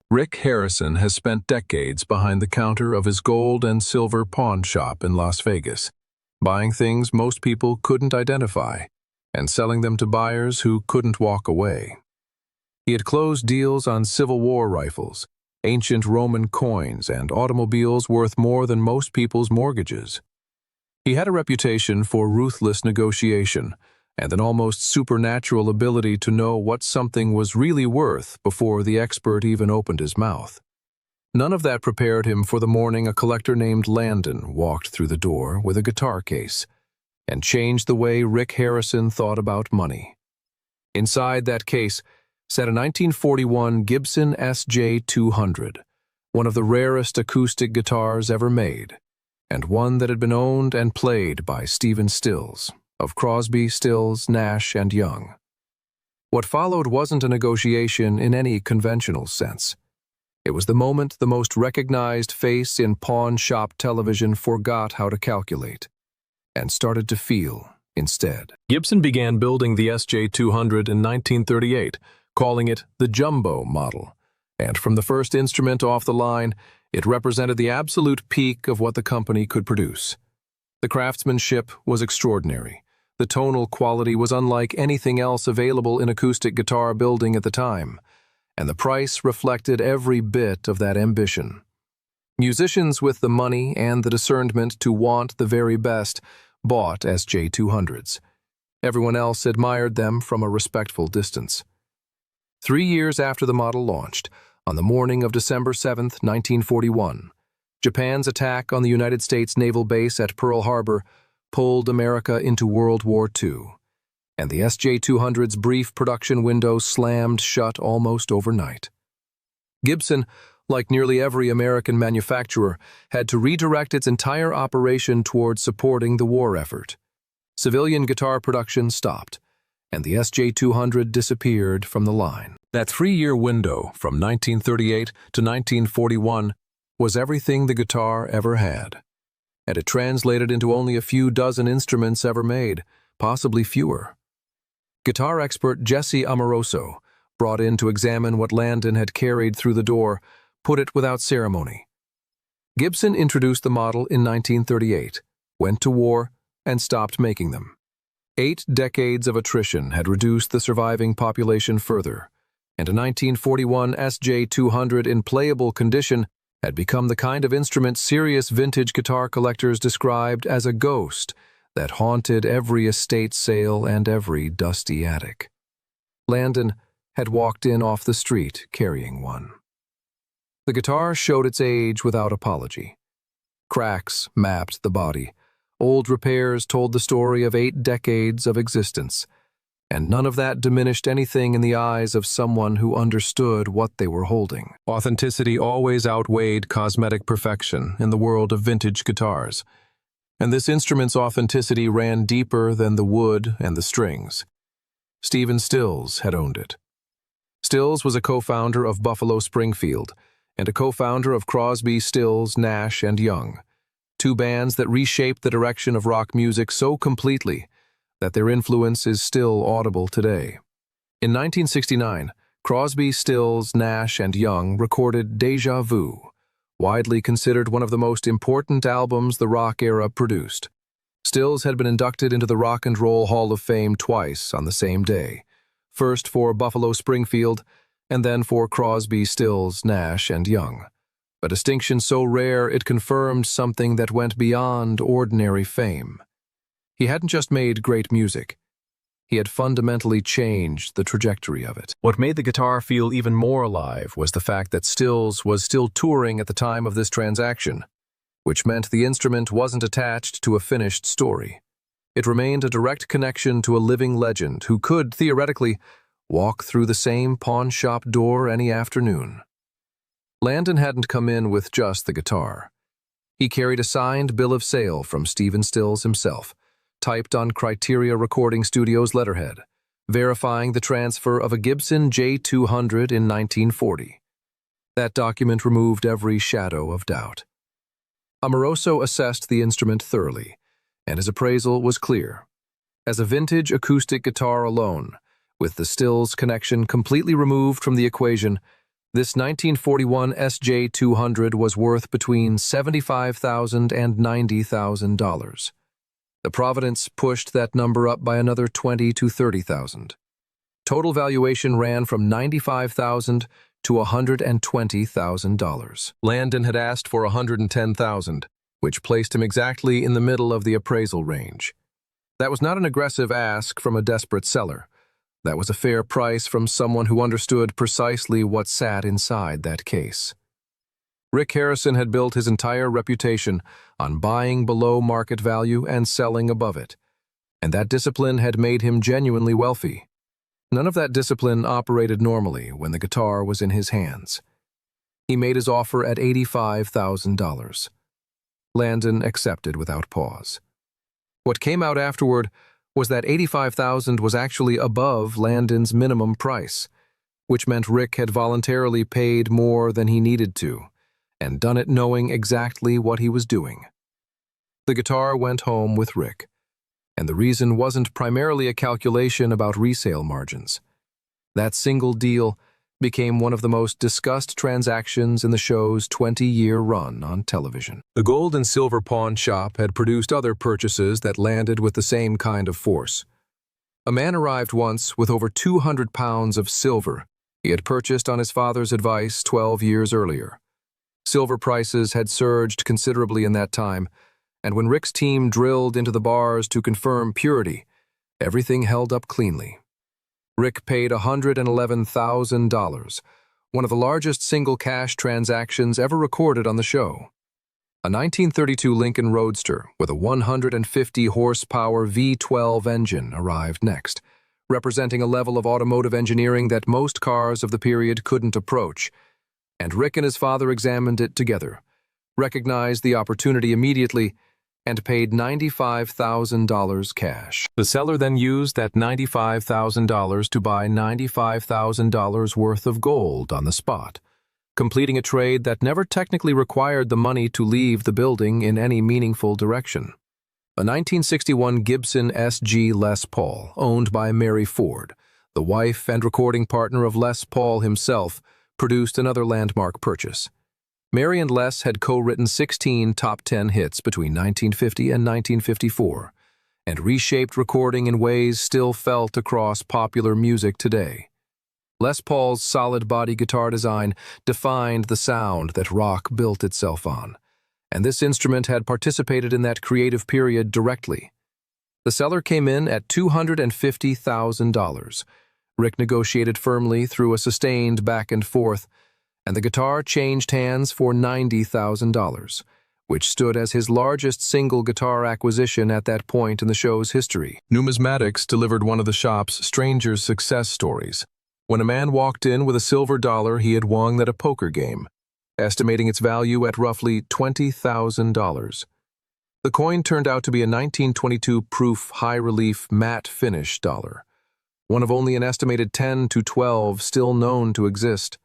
Rick Harrison has spent decades behind the counter of his gold and silver pawn shop in Las Vegas, buying things most people couldn't identify and selling them to buyers who couldn't walk away. He had closed deals on Civil War rifles, ancient Roman coins, and automobiles worth more than most people's mortgages. He had a reputation for ruthless negotiation and an almost supernatural ability to know what something was really worth before the expert even opened his mouth. None of that prepared him for the morning a collector named Landon walked through the door with a guitar case and changed the way Rick Harrison thought about money. Inside that case sat a 1941 Gibson SJ-200, one of the rarest acoustic guitars ever made, and one that had been owned and played by Stephen Stills of Crosby, Stills, Nash, and Young. What followed wasn't a negotiation in any conventional sense. It was the moment the most recognized face in pawn shop television forgot how to calculate and started to feel instead. Gibson began building the SJ-200 in 1938, calling it the Jumbo model, and from the first instrument off the line, it represented the absolute peak of what the company could produce. The craftsmanship was extraordinary. The tonal quality was unlike anything else available in acoustic guitar building at the time, and the price reflected every bit of that ambition. Musicians with the money and the discernment to want the very best bought SJ-200s. Everyone else admired them from a respectful distance. 3 years after the model launched, on the morning of December 7, 1941, Japan's attack on the United States naval base at Pearl Harbor pulled America into World War II, and the SJ-200's brief production window slammed shut almost overnight. Gibson, like nearly every American manufacturer, had to redirect its entire operation toward supporting the war effort. Civilian guitar production stopped, and the SJ-200 disappeared from the line. That 3-year window from 1938 to 1941 was everything the guitar ever had, and it translated into only a few dozen instruments ever made, possibly fewer. Guitar expert Jesse Amoroso, brought in to examine what Landon had carried through the door, put it without ceremony. Gibson introduced the model in 1938, went to war, and stopped making them. 8 decades of attrition had reduced the surviving population further, and a 1941 SJ-200 in playable condition had become the kind of instrument serious vintage guitar collectors described as a ghost that haunted every estate sale and every dusty attic. Landon had walked in off the street carrying one. The guitar showed its age without apology. Cracks mapped the body. Old repairs told the story of 8 decades of existence, and none of that diminished anything in the eyes of someone who understood what they were holding. Authenticity always outweighed cosmetic perfection in the world of vintage guitars, and this instrument's authenticity ran deeper than the wood and the strings. Stephen Stills had owned it. Stills was a co-founder of Buffalo Springfield and a co-founder of Crosby, Stills, Nash, and Young, 2 bands that reshaped the direction of rock music so completely that their influence is still audible today. In 1969, Crosby, Stills, Nash, and Young recorded Deja Vu, widely considered one of the most important albums the rock era produced. Stills had been inducted into the Rock and Roll Hall of Fame twice on the same day, first for Buffalo Springfield and then for Crosby, Stills, Nash, and Young, a distinction so rare it confirmed something that went beyond ordinary fame. He hadn't just made great music. He had fundamentally changed the trajectory of it. What made the guitar feel even more alive was the fact that Stills was still touring at the time of this transaction, which meant the instrument wasn't attached to a finished story. It remained a direct connection to a living legend who could, theoretically, walk through the same pawn shop door any afternoon. Landon hadn't come in with just the guitar. He carried a signed bill of sale from Stephen Stills himself, typed on Criteria Recording Studios letterhead, verifying the transfer of a Gibson J-200 in 1940. That document removed every shadow of doubt. Amoroso assessed the instrument thoroughly, and his appraisal was clear. As a vintage acoustic guitar alone, with the Stills connection completely removed from the equation, This 1941 SJ-200 was worth between $75,000 and $90,000. The Providence pushed that number up by another $20,000 to $30,000. Total valuation ran from $95,000 to $120,000. Landon had asked for $110,000, which placed him exactly in the middle of the appraisal range. That was not an aggressive ask from a desperate seller. That was a fair price from someone who understood precisely what sat inside that case. Rick Harrison had built his entire reputation on buying below market value and selling above it, and that discipline had made him genuinely wealthy. None of that discipline operated normally when the guitar was in his hands. He made his offer at $85,000. Landon accepted without pause. What came out afterward was that $85,000 was actually above Landon's minimum price, which meant Rick had voluntarily paid more than he needed to, and done it knowing exactly what he was doing. The guitar went home with Rick, and the reason wasn't primarily a calculation about resale margins. That single deal became one of the most discussed transactions in the show's 20-year run on television. The gold and silver pawn shop had produced other purchases that landed with the same kind of force. A man arrived once with over 200 pounds of silver he had purchased on his father's advice 12 years earlier. Silver prices had surged considerably in that time, and when Rick's team drilled into the bars to confirm purity, everything held up cleanly. Rick paid $111,000, one of the largest single cash transactions ever recorded on the show. A 1932 Lincoln Roadster with a 150-horsepower V12 engine arrived next, representing a level of automotive engineering that most cars of the period couldn't approach, and Rick and his father examined it together, recognized the opportunity immediately, and paid $95,000 cash. The seller then used that $95,000 to buy $95,000 worth of gold on the spot, completing a trade that never technically required the money to leave the building in any meaningful direction. A 1961 Gibson SG Les Paul, owned by Mary Ford, the wife and recording partner of Les Paul himself, produced another landmark purchase. Mary and Les had co-written 16 top 10 hits between 1950 and 1954, and reshaped recording in ways still felt across popular music today. Les Paul's solid body guitar design defined the sound that rock built itself on, and this instrument had participated in that creative period directly. The seller came in at $250,000. Rick negotiated firmly through a sustained back and forth, and the guitar changed hands for $90,000, which stood as his largest single guitar acquisition at that point in the show's history. Numismatics delivered one of the shop's strangest success stories. When a man walked in with a silver dollar he had won at a poker game, estimating its value at roughly $20,000. The coin turned out to be a 1922 proof high-relief matte finish dollar, one of only an estimated 10 to 12 still known to exist.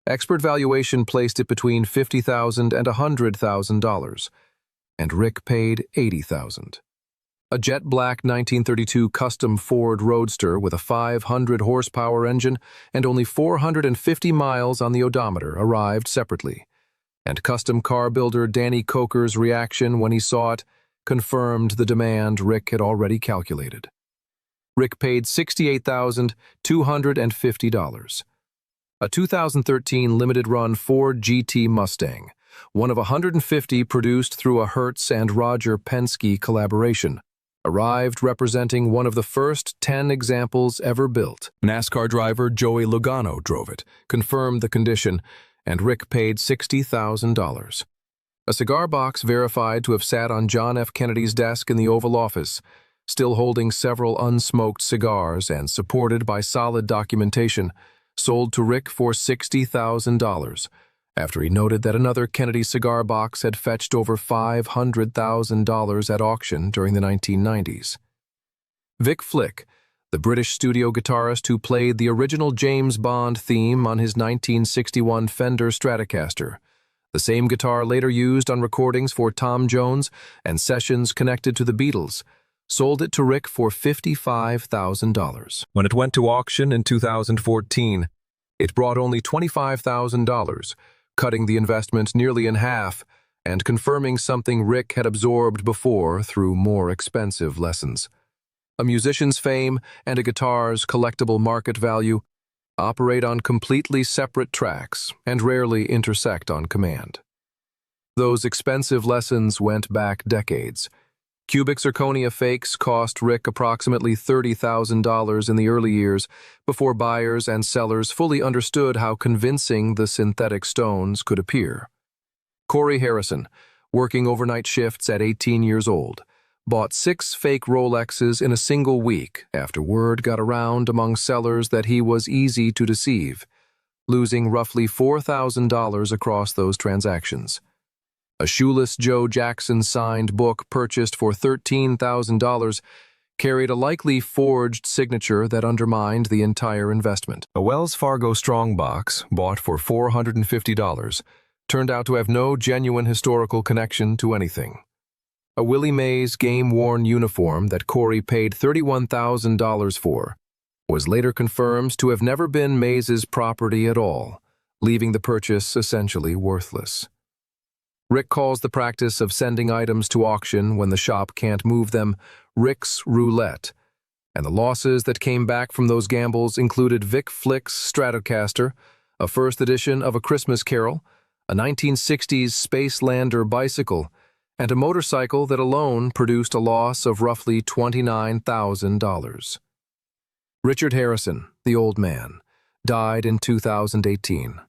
Expert valuation placed it between $50,000 and $100,000, and Rick paid $80,000. A jet black 1932 custom Ford Roadster with a 500-horsepower engine and only 450 miles on the odometer arrived separately, and custom car builder Danny Coker's reaction when he saw it confirmed the demand Rick had already calculated. Rick paid $68,250. A 2013 limited-run Ford GT Mustang, one of 150 produced through a Hertz and Roger Penske collaboration, arrived representing one of the first 10 examples ever built. NASCAR driver Joey Logano drove it, confirmed the condition, and Rick paid $60,000. A cigar box verified to have sat on John F. Kennedy's desk in the Oval Office, still holding several unsmoked cigars and supported by solid documentation, sold to Rick for $60,000, after he noted that another Kennedy cigar box had fetched over $500,000 at auction during the 1990s. Vic Flick, the British studio guitarist who played the original James Bond theme on his 1961 Fender Stratocaster, the same guitar later used on recordings for Tom Jones and sessions connected to the Beatles, sold it to Rick for $55,000. When it went to auction in 2014, It brought only $25,000, cutting the investment nearly in half and confirming something Rick had absorbed before through more expensive lessons. A musician's fame and a guitar's collectible market value operate on completely separate tracks and rarely intersect on command. Those expensive lessons went back decades. Cubic zirconia fakes cost Rick approximately $30,000 in the early years before buyers and sellers fully understood how convincing the synthetic stones could appear. Corey Harrison, working overnight shifts at 18 years old, bought 6 fake Rolexes in a single week after word got around among sellers that he was easy to deceive, losing roughly $4,000 across those transactions. A shoeless Joe Jackson signed book purchased for $13,000 carried a likely forged signature that undermined the entire investment. A Wells Fargo strongbox, bought for $450, turned out to have no genuine historical connection to anything. A Willie Mays game-worn uniform that Corey paid $31,000 for was later confirmed to have never been Mays's property at all, leaving the purchase essentially worthless. Rick calls the practice of sending items to auction when the shop can't move them Rick's roulette, and the losses that came back from those gambles included Vic Flick's Stratocaster, a first edition of A Christmas Carol, a 1960s Space Lander bicycle, and a motorcycle that alone produced a loss of roughly $29,000. Richard Harrison, the old man, died in 2018.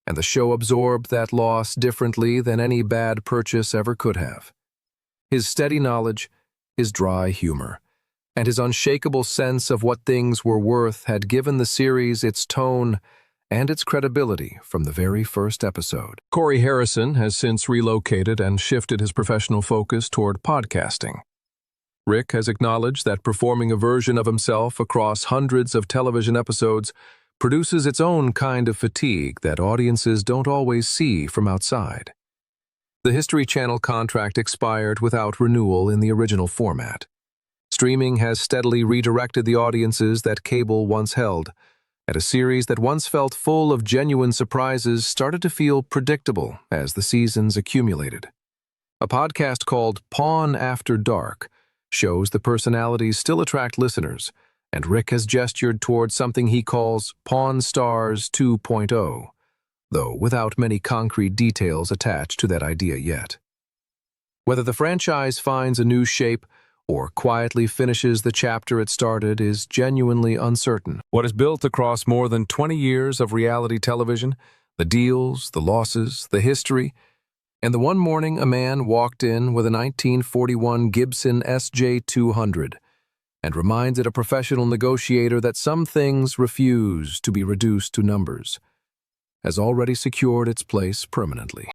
And the show absorbed that loss differently than any bad purchase ever could have. His steady knowledge, his dry humor, and his unshakable sense of what things were worth had given the series its tone and its credibility from the very first episode. Corey Harrison has since relocated and shifted his professional focus toward podcasting. Rick has acknowledged that performing a version of himself across hundreds of television episodes produces its own kind of fatigue that audiences don't always see from outside. The History Channel contract expired without renewal in the original format. Streaming has steadily redirected the audiences that cable once held, and a series that once felt full of genuine surprises started to feel predictable as the seasons accumulated. A podcast called Pawn After Dark shows the personalities still attract listeners, and Rick has gestured towards something he calls Pawn Stars 2.0, though without many concrete details attached to that idea yet. Whether the franchise finds a new shape or quietly finishes the chapter it started is genuinely uncertain. What is built across more than 20 years of reality television, the deals, the losses, the history, and the one morning a man walked in with a 1941 Gibson SJ-200, and reminded a professional negotiator that some things refuse to be reduced to numbers, has already secured its place permanently.